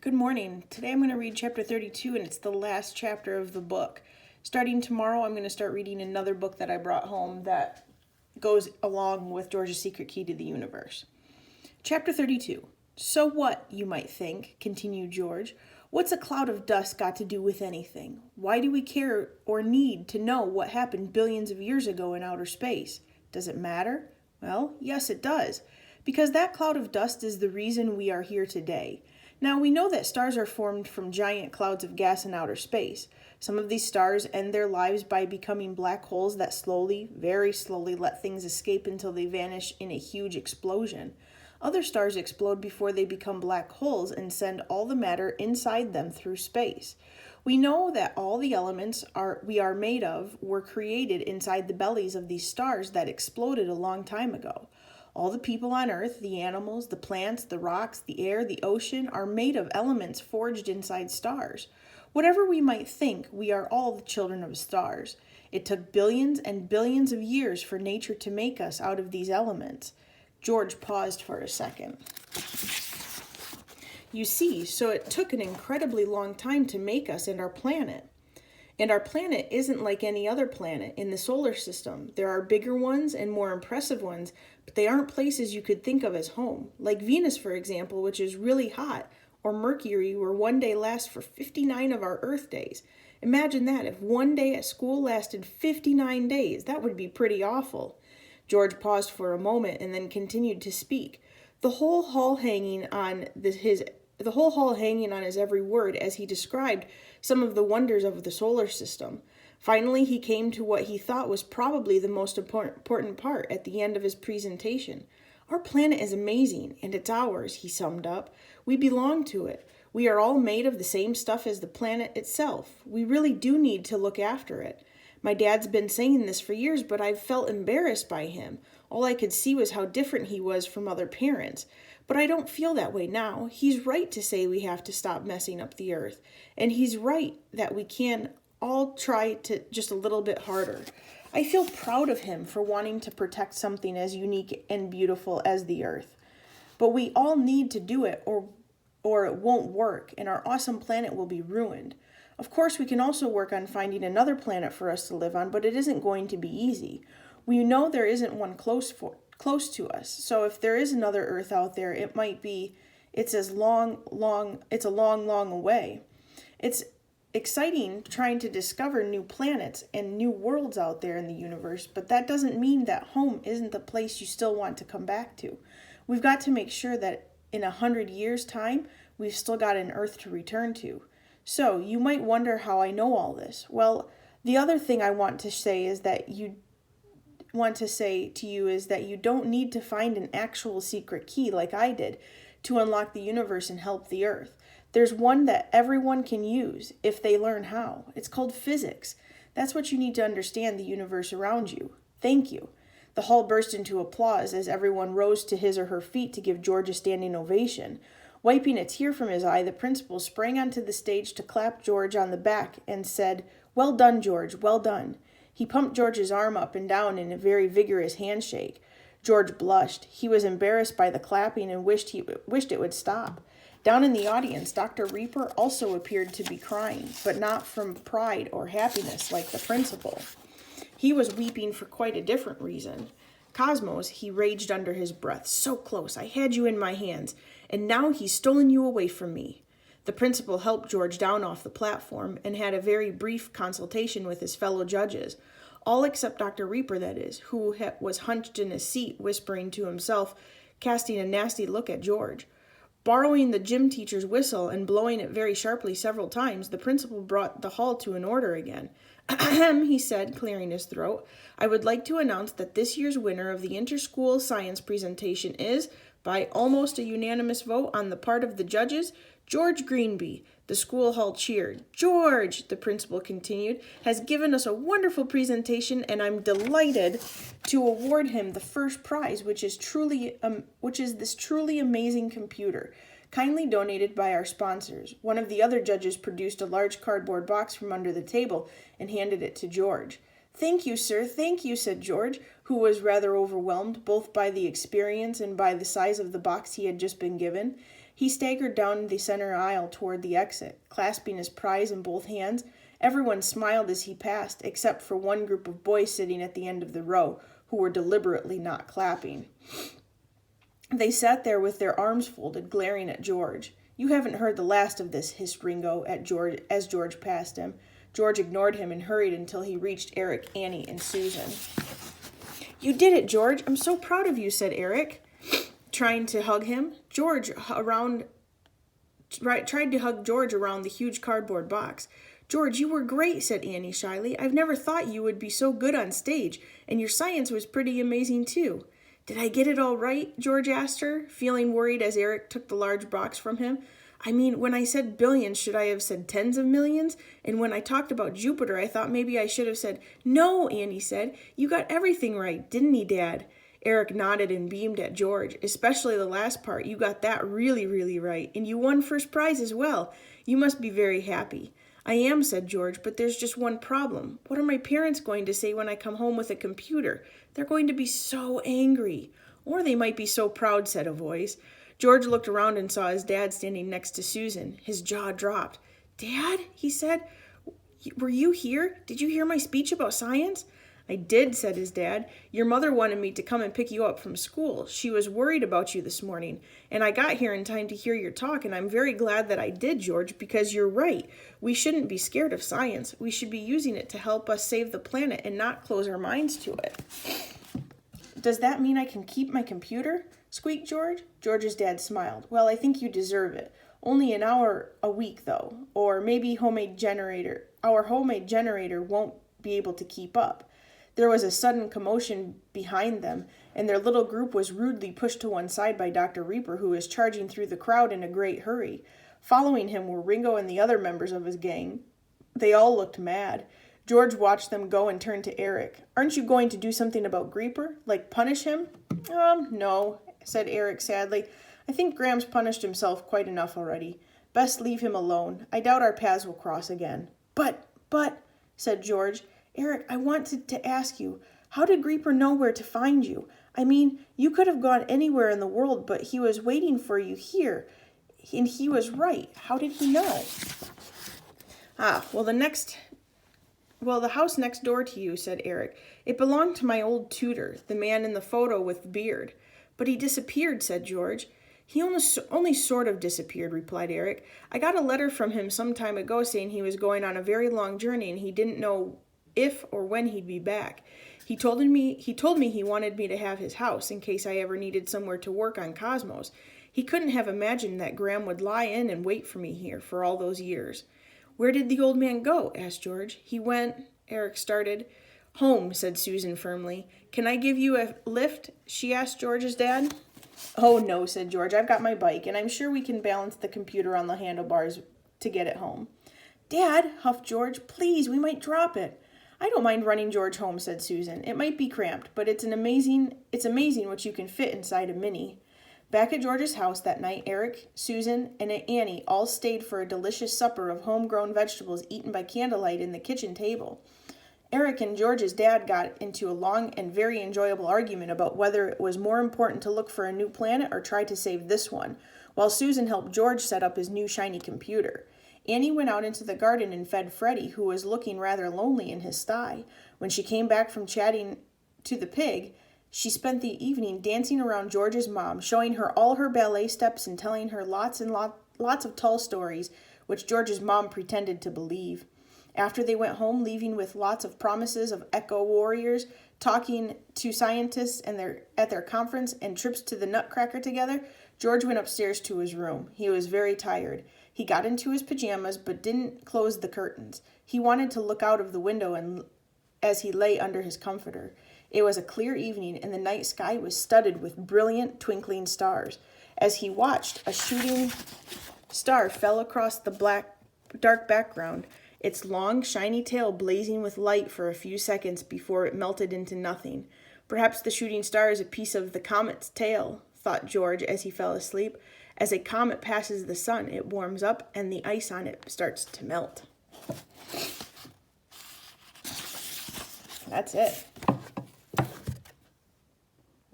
Good morning. Today I'm going to read chapter 32, and it's the last chapter of the book. Starting tomorrow, I'm going to start reading another book that I brought home that goes along with George's Secret Key to the Universe. Chapter 32. So what, you might think, continued George. What's a cloud of dust got to do with anything? Why do we care or need to know what happened billions of years ago in outer space? Does it matter? Well, yes, it does. Because that cloud of dust is the reason we are here today. Now, we know that stars are formed from giant clouds of gas in outer space. Some of these stars end their lives by becoming black holes that slowly, very slowly, let things escape until they vanish in a huge explosion. Other stars explode before they become black holes and send all the matter inside them through space. We know that all the elements we are made of were created inside the bellies of these stars that exploded a long time ago. All the people on Earth, the animals, the plants, the rocks, the air, the ocean, are made of elements forged inside stars. Whatever we might think, we are all the children of stars. It took billions and billions of years for nature to make us out of these elements. George paused for a second. You see, so it took an incredibly long time to make us and our planet. And our planet isn't like any other planet in the solar system. There are bigger ones and more impressive ones, but they aren't places you could think of as home. Like Venus, for example, which is really hot, or Mercury, where one day lasts for 59 of our Earth days. Imagine that, if one day at school lasted 59 days. That would be pretty awful. George paused for a moment and then continued to speak, the whole hall hanging on his every word as he described some of the wonders of the solar system. Finally, he came to what he thought was probably the most important part at the end of his presentation. Our planet is amazing, and it's ours, he summed up. We belong to it. We are all made of the same stuff as the planet itself. We really do need to look after it. My dad's been saying this for years, but I've felt embarrassed by him. All I could see was how different he was from other parents. But I don't feel that way now. He's right to say we have to stop messing up the earth. And he's right that we can all try to just a little bit harder. I feel proud of him for wanting to protect something as unique and beautiful as the earth. But we all need to do it or it won't work and our awesome planet will be ruined. Of course, we can also work on finding another planet for us to live on, but it isn't going to be easy. We know there isn't one close to us. So if there is another Earth out there, it's a long, long away. It's exciting trying to discover new planets and new worlds out there in the universe, but that doesn't mean that home isn't the place you still want to come back to. We've got to make sure that in 100 years' time, we've still got an Earth to return to. So you might wonder how I know all this. Well, the other thing I want to say to you is that you don't need to find an actual secret key like I did to unlock the universe and help the earth. There's one that everyone can use if they learn how. It's called physics. That's what you need to understand the universe around you. Thank you. The hall burst into applause as everyone rose to his or her feet to give George a standing ovation. Wiping a tear from his eye, the principal sprang onto the stage to clap George on the back and said, "Well done, George, well done." He pumped George's arm up and down in a very vigorous handshake. George blushed. He was embarrassed by the clapping and wished it would stop. Down in the audience, Dr. Reaper also appeared to be crying, but not from pride or happiness like the principal. He was weeping for quite a different reason. Cosmos, he raged under his breath, so close, I had you in my hands, and now he's stolen you away from me. The principal helped George down off the platform and had a very brief consultation with his fellow judges, all except Dr. Reaper, that is, who was hunched in his seat, whispering to himself, casting a nasty look at George. Borrowing the gym teacher's whistle and blowing it very sharply several times, the principal brought the hall to an order again. "Ahem," he said, clearing his throat. "I would like to announce that this year's winner of the inter-school science presentation is, by almost a unanimous vote on the part of the judges, George Greenby." The school hall cheered. "George," the principal continued, "has given us a wonderful presentation, and I'm delighted to award him the first prize, which is this truly amazing computer, kindly donated by our sponsors." One of the other judges produced a large cardboard box from under the table and handed it to George. "Thank you, sir, thank you," said George, who was rather overwhelmed both by the experience and by the size of the box he had just been given. He staggered down the center aisle toward the exit, clasping his prize in both hands. Everyone smiled as he passed, except for one group of boys sitting at the end of the row, who were deliberately not clapping. They sat there with their arms folded, glaring at George. "You haven't heard the last of this," hissed Ringo as George passed him. George ignored him and hurried until he reached Eric, Annie, and Susan. "You did it, George. I'm so proud of you," said Eric, trying to hug him. Tried to hug George around the huge cardboard box. "George, you were great," said Annie shyly. "I've never thought you would be so good on stage, and your science was pretty amazing too." "Did I get it all right?" George asked her, feeling worried as Eric took the large box from him. "I mean, when I said billions, should I have said tens of millions? And when I talked about Jupiter, I thought maybe I should have said..." "No," Annie said. "You got everything right, didn't he, Dad?" Eric nodded and beamed at George. "Especially the last part. You got that really, really right. And you won first prize as well. You must be very happy." "I am," said George, "but there's just one problem. What are my parents going to say when I come home with a computer? They're going to be so angry." "Or they might be so proud," said a voice. George looked around and saw his dad standing next to Susan. His jaw dropped. "Dad," he said, "were you here? Did you hear my speech about science?" "I did," said his dad. "Your mother wanted me to come and pick you up from school. She was worried about you this morning. And I got here in time to hear your talk, and I'm very glad that I did, George, because you're right. We shouldn't be scared of science. We should be using it to help us save the planet and not close our minds to it." "Does that mean I can keep my computer?" squeaked George. George's dad smiled. "Well, I think you deserve it. Only an hour a week, though. Or maybe our homemade generator won't be able to keep up." There was a sudden commotion behind them, and their little group was rudely pushed to one side by Dr. Reaper, who was charging through the crowd in a great hurry. Following him were Ringo and the other members of his gang. They all looked mad. George watched them go and turned to Eric. "Aren't you going to do something about Reaper? Like punish him?" No," said Eric sadly. "I think Graham's punished himself quite enough already. Best leave him alone. I doubt our paths will cross again." But, said George, "Eric, I wanted to ask you, how did Reaper know where to find you? I mean, you could have gone anywhere in the world, but he was waiting for you here, and he was right. How did he know?" Well, the house next door to you," said Eric. "It belonged to my old tutor, the man in the photo with the beard." "But he disappeared," said George. "He only sort of disappeared," replied Eric. "I got a letter from him some time ago saying he was going on a very long journey and he didn't know if or when he'd be back. He told me he wanted me to have his house in case I ever needed somewhere to work on Cosmos. He couldn't have imagined that Graham would lie in and wait for me here for all those years." "Where did the old man go?" asked George. "He went..." Eric started. "Home," said Susan firmly. "Can I give you a lift?" she asked George's dad. "Oh, no," said George. "I've got my bike, and I'm sure we can balance the computer on the handlebars to get it home." "Dad," huffed George, "please, we might drop it." "I don't mind running George home," said Susan. "It might be cramped, but it's amazing what you can fit inside a Mini." Back at George's house that night, Eric, Susan, and Annie all stayed for a delicious supper of homegrown vegetables eaten by candlelight in the kitchen table. Eric and George's dad got into a long and very enjoyable argument about whether it was more important to look for a new planet or try to save this one, while Susan helped George set up his new shiny computer. Annie went out into the garden and fed Freddie, who was looking rather lonely in his sty. When she came back from chatting to the pig, she spent the evening dancing around George's mom, showing her all her ballet steps and telling her lots of tall stories, which George's mom pretended to believe. After they went home, leaving with lots of promises of eco warriors, talking to scientists at their conference, and trips to the Nutcracker together, George went upstairs to his room. He was very tired. He got into his pajamas but didn't close the curtains. He wanted to look out of the window as he lay under his comforter. It was a clear evening, and the night sky was studded with brilliant, twinkling stars. As he watched, a shooting star fell across the dark background, its long, shiny tail blazing with light for a few seconds before it melted into nothing. "Perhaps the shooting star is a piece of the comet's tail," thought George as he fell asleep. As a comet passes the sun, it warms up, and the ice on it starts to melt. That's it.